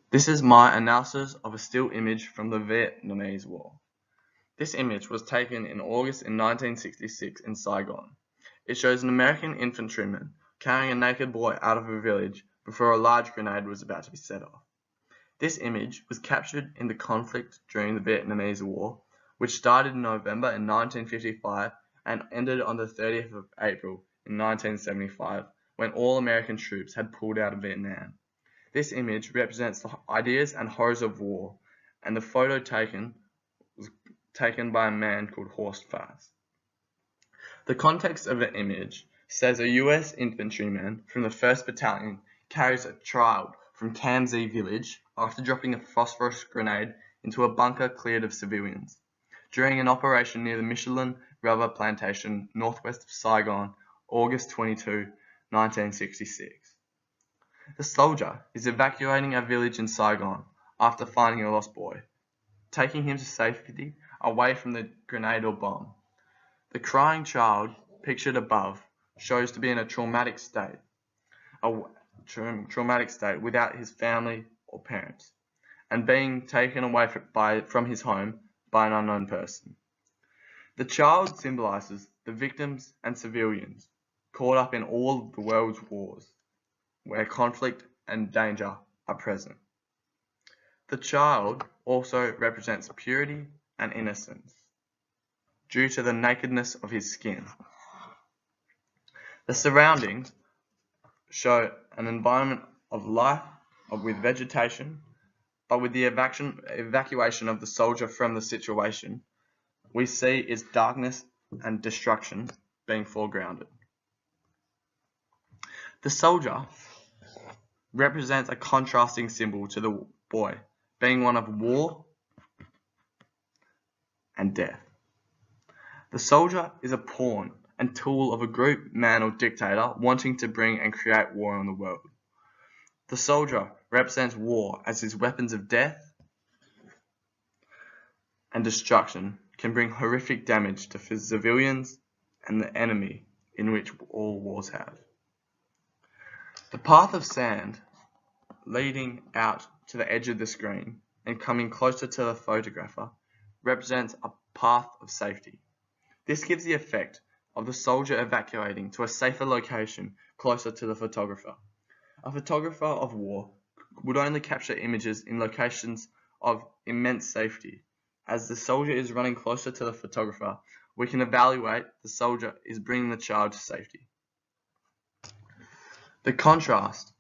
This is my analysis of a still image from the Vietnamese War. This image was taken in August in 1966 in Saigon. It shows an American infantryman carrying a naked boy out of a village before a large grenade was about to be set off. This image was captured in the conflict during the Vietnamese War, which started in November in 1955 and ended on the 30th of April in 1975, when all American troops had pulled out of Vietnam. This image represents the ideas and horrors of war, and the photo was taken by a man called Horst Fass. The context of the image says a US infantryman from the 1st Battalion carries a child from Kamzi village after dropping a phosphorus grenade into a bunker cleared of civilians during an operation near the Michelin rubber plantation northwest of Saigon, August 22, 1966. The soldier is evacuating a village in Saigon after finding a lost boy, taking him to safety away from the grenade or bomb. The crying child, pictured above, shows to be in a traumatic state without his family or parents, and being taken away from his home by an unknown person. The child symbolizes the victims and civilians caught up in all of the world's wars, where conflict and danger are present. The child also represents purity and innocence due to the nakedness of his skin. The surroundings show an environment of life with vegetation, but with the evacuation of the soldier from the situation, we see its darkness and destruction being foregrounded. The soldier represents a contrasting symbol to the boy, being one of war and death. The soldier is a pawn and tool of a group, man, or dictator wanting to bring and create war on the world. The soldier represents war as his weapons of death and destruction can bring horrific damage to civilians and the enemy, in which all wars have. The path of sand leading out to the edge of the screen and coming closer to the photographer represents a path of safety. This gives the effect of the soldier evacuating to a safer location closer to the photographer. A photographer of war would only capture images in locations of immense safety. As the soldier is running closer to the photographer, we can evaluate the soldier is bringing the child to safety. The contrast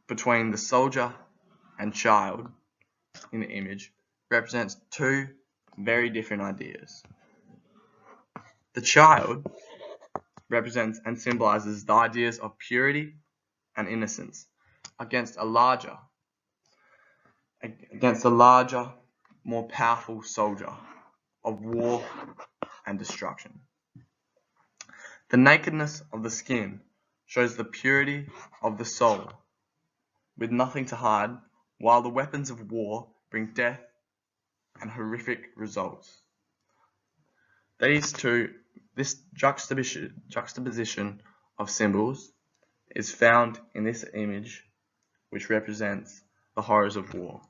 between the soldier and child in the image represents two very different ideas. The child represents and symbolizes the ideas of purity and innocence against a larger, more powerful soldier of war and destruction. The nakedness of the skin shows the purity of the soul, with nothing to hide, while the weapons of war bring death and horrific results. This juxtaposition of symbols is found in this image, which represents the horrors of war.